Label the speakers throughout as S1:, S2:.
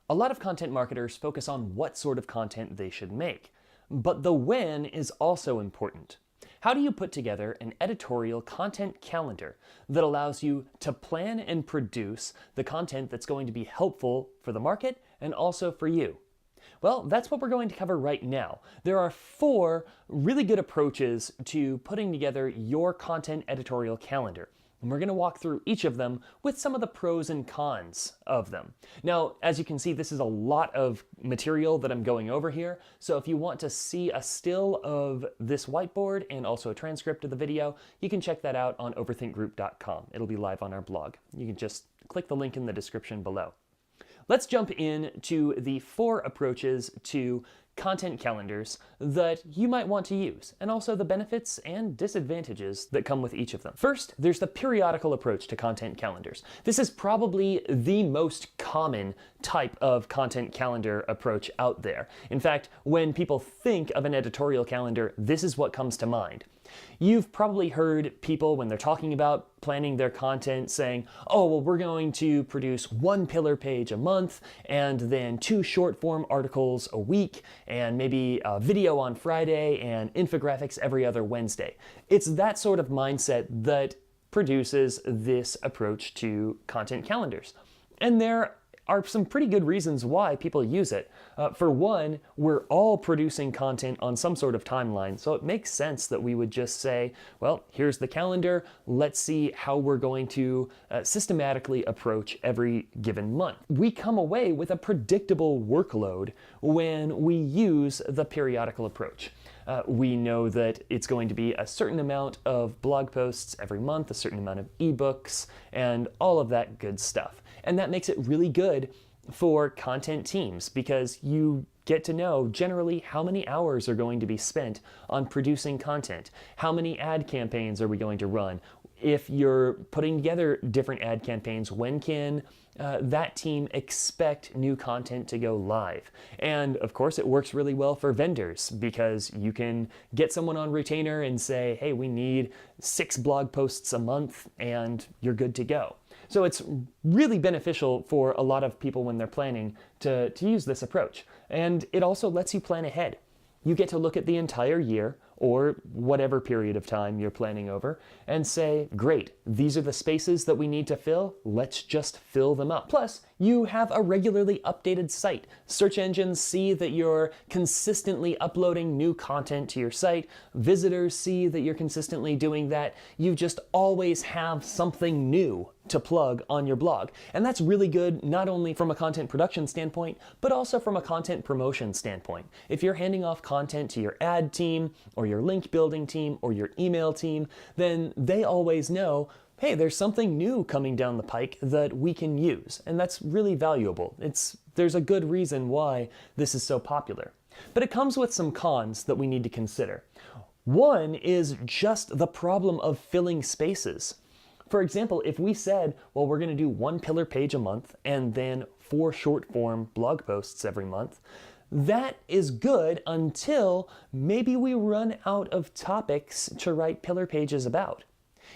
S1: A lot of content marketers focus on what sort of content they should make, but the when is also important. How do you put together an editorial content calendar that allows you to plan and produce the content that's going to be helpful for the market and also for you? Well, that's what we're going to cover right now. There are 4 really good approaches to putting together your content editorial calendar. And we're going to walk through each of them with some of the pros and cons of them. Now, as you can see, this is a lot of material that I'm going over here. So if you want to see a still of this whiteboard and also a transcript of the video, you can check that out on overthinkgroup.com. It'll be live on our blog. You can just click the link in the description below. Let's jump into the 4 approaches to content calendars that you might want to use, and also the benefits and disadvantages that come with each of them. First, there's the periodical approach to content calendars. This is probably the most common type of content calendar approach out there. In fact, when people think of an editorial calendar, this is what comes to mind. You've probably heard people, when they're talking about planning their content, saying, oh, well, we're going to produce 1 pillar page a month, and then 2 short form articles a week, and maybe a video on Friday, and infographics every other Wednesday. It's that sort of mindset that produces this approach to content calendars. And there are some pretty good reasons why people use it. For one, we're all producing content on some sort of timeline, so it makes sense that we would just say, well, here's the calendar, let's see how we're going to systematically approach every given month. We come away with a predictable workload when we use the periodical approach. We know that it's going to be a certain amount of blog posts every month, a certain amount of ebooks, and all of that good stuff. And that makes it really good for content teams because you get to know generally how many hours are going to be spent on producing content. How many ad campaigns are we going to run? If you're putting together different ad campaigns, when can that team expect new content to go live? And of course, it works really well for vendors because you can get someone on retainer and say, hey, we need 6 blog posts a month, and you're good to go. So it's really beneficial for a lot of people when they're planning to use this approach. And it also lets you plan ahead. You get to look at the entire year or whatever period of time you're planning over and say, great, these are the spaces that we need to fill, let's just fill them up. Plus, you have a regularly updated site. Search engines see that you're consistently uploading new content to your site. Visitors see that you're consistently doing that. You just always have something new to plug on your blog. And that's really good not only from a content production standpoint, but also from a content promotion standpoint. If you're handing off content to your ad team or your link building team or your email team, then they always know, hey, there's something new coming down the pike that we can use. And that's really valuable. There's a good reason why this is so popular. But it comes with some cons that we need to consider. One is just the problem of filling spaces. For example, if we said, well, we're going to do 1 pillar page a month and then 4 short form blog posts every month, that is good until maybe we run out of topics to write pillar pages about.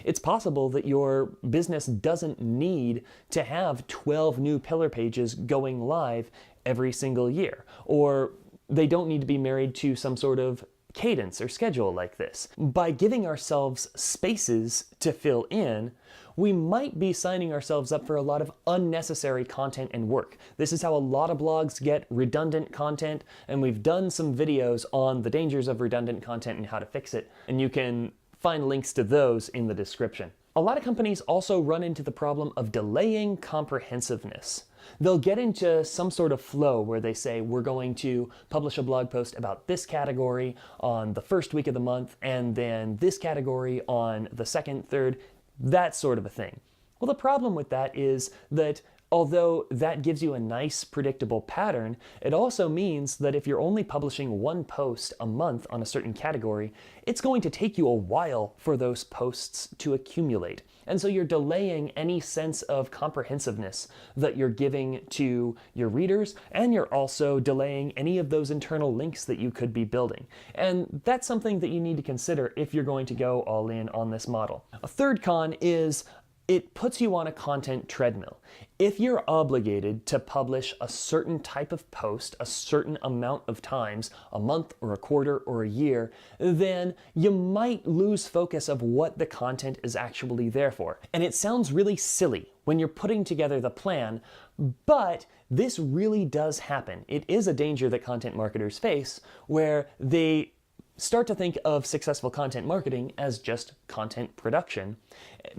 S1: It's possible that your business doesn't need to have 12 new pillar pages going live every single year, or they don't need to be married to some sort of cadence or schedule like this. By giving ourselves spaces to fill in, we might be signing ourselves up for a lot of unnecessary content and work. This is how a lot of blogs get redundant content, and we've done some videos on the dangers of redundant content and how to fix it, and you can find links to those in the description. A lot of companies also run into the problem of delaying comprehensiveness. They'll get into some sort of flow where they say, we're going to publish a blog post about this category on the first week of the month, and then this category on the second, third, that sort of a thing. Well, the problem with that is that although that gives you a nice predictable pattern, it also means that if you're only publishing 1 post a month on a certain category, it's going to take you a while for those posts to accumulate. And so you're delaying any sense of comprehensiveness that you're giving to your readers, and you're also delaying any of those internal links that you could be building. And that's something that you need to consider if you're going to go all in on this model. A third con is it puts you on a content treadmill. If you're obligated to publish a certain type of post a certain amount of times, a month or a quarter or a year, then you might lose focus of what the content is actually there for. And it sounds really silly when you're putting together the plan, but this really does happen. It is a danger that content marketers face where they start to think of successful content marketing as just content production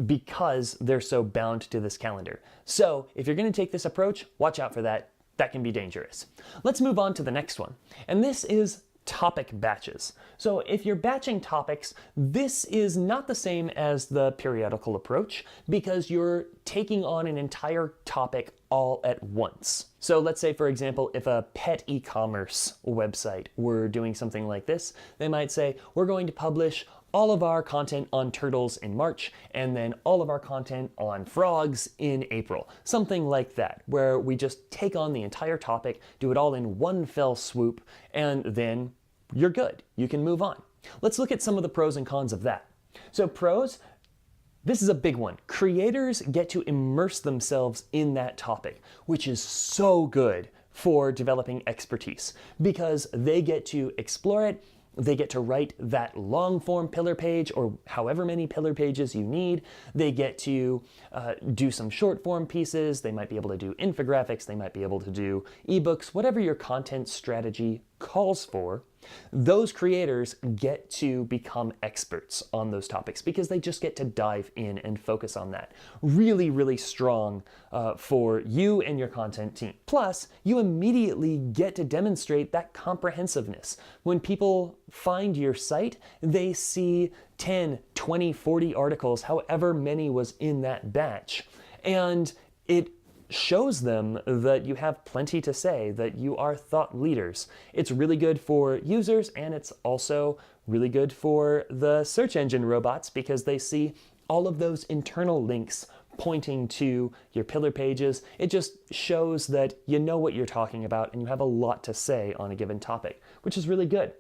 S1: because they're so bound to this calendar. So if you're going to take this approach, watch out for that. That can be dangerous. Let's move on to the next one. And this is topic batches. So if you're batching topics, this is not the same as the periodical approach because you're taking on an entire topic all at once. So let's say, for example, if a pet e-commerce website were doing something like this, they might say, we're going to publish all of our content on turtles in March, and then all of our content on frogs in April. Something like that, where we just take on the entire topic, do it all in one fell swoop, and then you're good. You can move on. Let's look at some of the pros and cons of that. So pros, this is a big one. Creators get to immerse themselves in that topic, which is so good for developing expertise because they get to explore it. They get to write that long form pillar page or however many pillar pages you need. They get to do some short form pieces. They might be able to do infographics. They might be able to do ebooks, whatever your content strategy calls for. Those creators get to become experts on those topics because they just get to dive in and focus on that. Really, really strong for you and your content team. Plus, you immediately get to demonstrate that comprehensiveness. When people find your site, they see 10, 20, 40 articles, however many was in that batch, and it shows them that you have plenty to say, that you are thought leaders. It's really good for users, and it's also really good for the search engine robots because they see all of those internal links pointing to your pillar pages. It just shows that you know what you're talking about and you have a lot to say on a given topic, which is really good.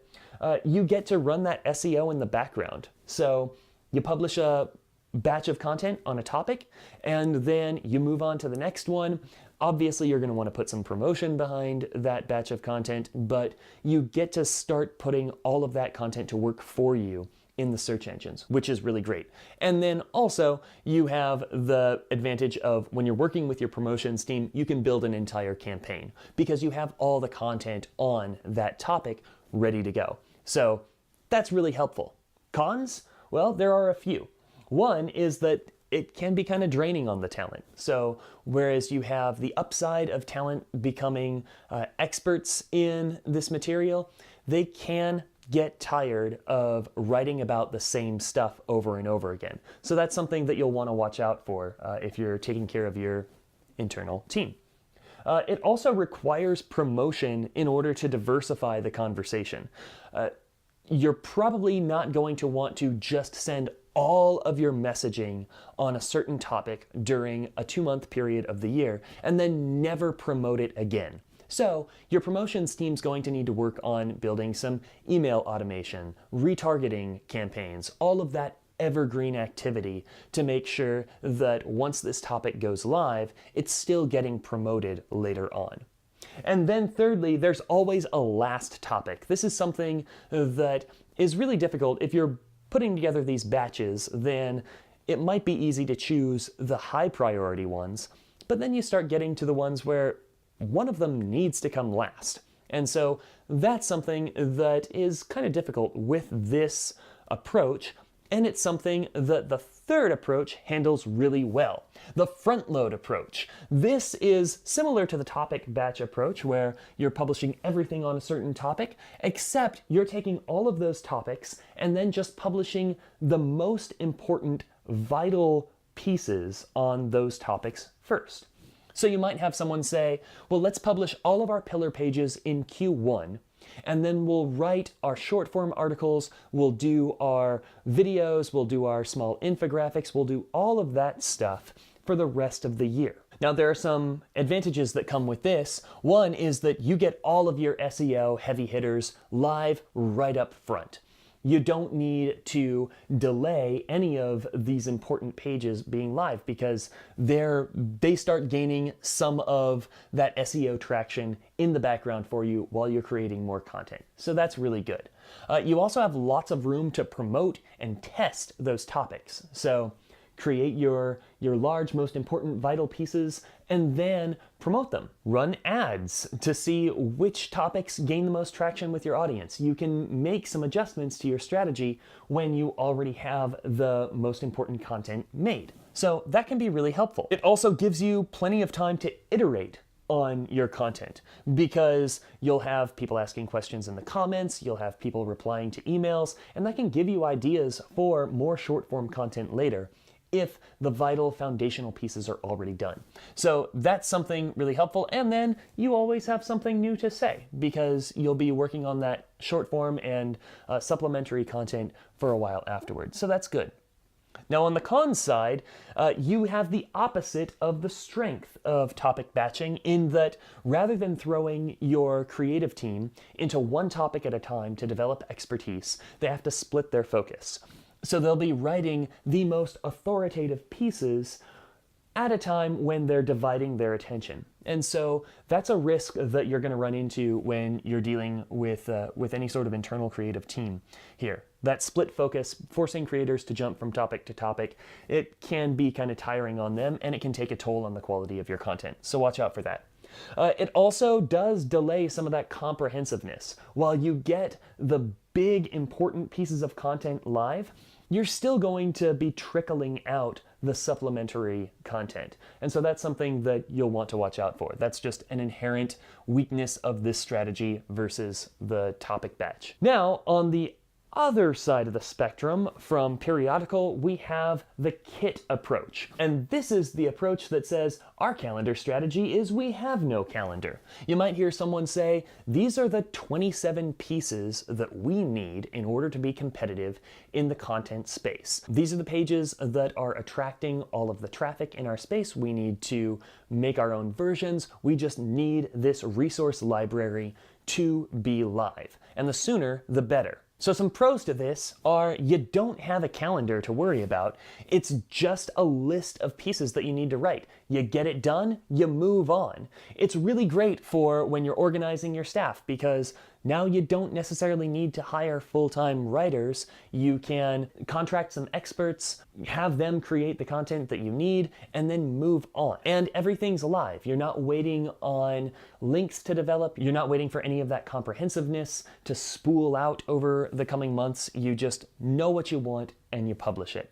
S1: You get to run that SEO in the background. So you publish a batch of content on a topic, and then you move on to the next one. Obviously, you're going to want to put some promotion behind that batch of content, but you get to start putting all of that content to work for you in the search engines, which is really great. And then also, you have the advantage of when you're working with your promotions team, you can build an entire campaign because you have all the content on that topic ready to go. So that's really helpful. Cons? Well, there are a few. One is that it can be kind of draining on the talent. So whereas you have the upside of talent becoming experts in this material, they can get tired of writing about the same stuff over and over again. So that's something that you'll want to watch out for if you're taking care of your internal team. It also requires promotion in order to diversify the conversation. You're probably not going to want to just send all of your messaging on a certain topic during a 2-month period of the year and then never promote it again. So your promotions team's going to need to work on building some email automation, retargeting campaigns, all of that evergreen activity to make sure that once this topic goes live, it's still getting promoted later on. And then thirdly, there's always a last topic. This is something that is really difficult. If you're putting together these batches, then it might be easy to choose the high priority ones, but then you start getting to the ones where one of them needs to come last. And so that's something that is kind of difficult with this approach, and it's something that the third approach handles really well. The front load approach. This is similar to the topic batch approach where you're publishing everything on a certain topic, except you're taking all of those topics and then just publishing the most important vital pieces on those topics first. So you might have someone say, well, let's publish all of our pillar pages in Q1, and then we'll write our short form articles, we'll do our videos, we'll do our small infographics, we'll do all of that stuff for the rest of the year. Now, there are some advantages that come with this. One is that you get all of your SEO heavy hitters live right up front. You don't need to delay any of these important pages being live because they start gaining some of that SEO traction in the background for you while you're creating more content. So that's really good. You also have lots of room to promote and test those topics. So create your large, most important, vital pieces, and then promote them. Run ads to see which topics gain the most traction with your audience. You can make some adjustments to your strategy when you already have the most important content made. So that can be really helpful. It also gives you plenty of time to iterate on your content because you'll have people asking questions in the comments, you'll have people replying to emails, and that can give you ideas for more short form content later if the vital foundational pieces are already done. So that's something really helpful. And then you always have something new to say because you'll be working on that short form and supplementary content for a while afterwards. So that's good. Now on the cons side, you have the opposite of the strength of topic batching in that rather than throwing your creative team into one topic at a time to develop expertise, they have to split their focus. So they'll be writing the most authoritative pieces at a time when they're dividing their attention. And so that's a risk that you're going to run into when you're dealing with any sort of internal creative team here. That split focus, forcing creators to jump from topic to topic, it can be kind of tiring on them and it can take a toll on the quality of your content. So watch out for that. It also does delay some of that comprehensiveness. While you get the big important pieces of content live, you're still going to be trickling out the supplementary content. And so that's something that you'll want to watch out for. That's just an inherent weakness of this strategy versus the topic batch. Now, on the other side of the spectrum from Periodical, we have the kit approach. And this is the approach that says our calendar strategy is we have no calendar. You might hear someone say, these are the 27 pieces that we need in order to be competitive in the content space. These are the pages that are attracting all of the traffic in our space. We need to make our own versions. We just need this resource library to be live. And the sooner, the better. So some pros to this are you don't have a calendar to worry about. It's just a list of pieces that you need to write. You get it done, you move on. It's really great for when you're organizing your staff because now you don't necessarily need to hire full-time writers. You can contract some experts, have them create the content that you need, and then move on. And everything's live. You're not waiting on links to develop. You're not waiting for any of that comprehensiveness to spool out over the coming months. You just know what you want and you publish it.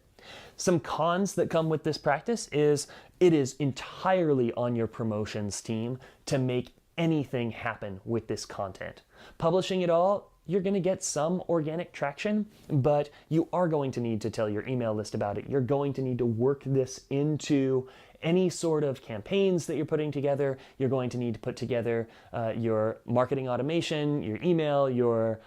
S1: Some cons that come with this practice is it is entirely on your promotions team to make anything happen with this content. Publishing it all, you're going to get some organic traction, but you are going to need to tell your email list about it. You're going to need to work this into any sort of campaigns that you're putting together. You're going to need to put together your marketing automation, your email, your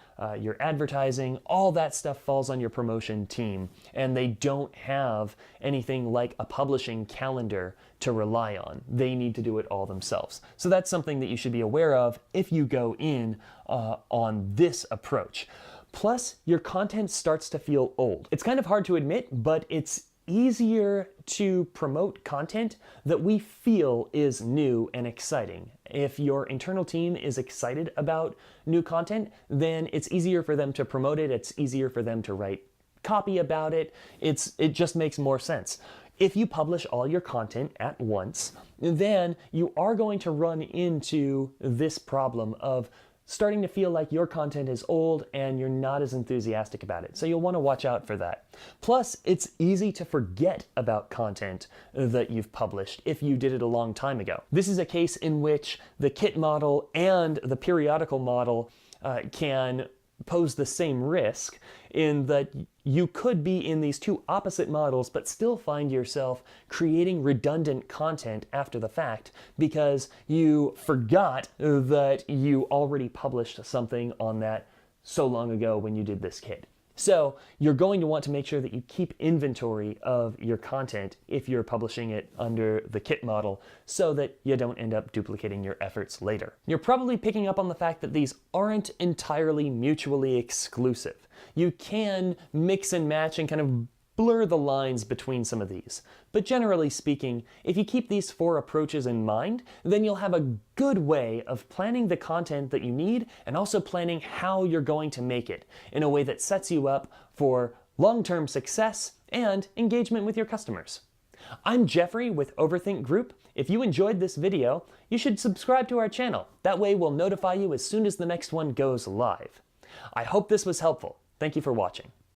S1: advertising. All that stuff falls on your promotion team, and they don't have anything like a publishing calendar to rely on. They need to do it all themselves. So that's something that you should be aware of if you go in on this approach. Plus, your content starts to feel old. It's kind of hard to admit, but it's easier to promote content that we feel is new and exciting. If your internal team is excited about new content, then it's easier for them to promote it. It's easier for them to write copy about it. It just makes more sense. If you publish all your content at once, then you are going to run into this problem of starting to feel like your content is old and you're not as enthusiastic about it. So you'll want to watch out for that. Plus, it's easy to forget about content that you've published if you did it a long time ago. This is a case in which the kit model and the periodical model can pose the same risk in that you could be in these two opposite models but still find yourself creating redundant content after the fact because you forgot that you already published something on that so long ago when you did this kit. So you're going to want to make sure that you keep inventory of your content if you're publishing it under the kit model so that you don't end up duplicating your efforts later. You're probably picking up on the fact that these aren't entirely mutually exclusive. You can mix and match and kind of blur the lines between some of these. But generally speaking, if you keep these 4 approaches in mind, then you'll have a good way of planning the content that you need and also planning how you're going to make it in a way that sets you up for long-term success and engagement with your customers. I'm Jeffrey with Overthink Group. If you enjoyed this video, you should subscribe to our channel. That way we'll notify you as soon as the next one goes live. I hope this was helpful. Thank you for watching.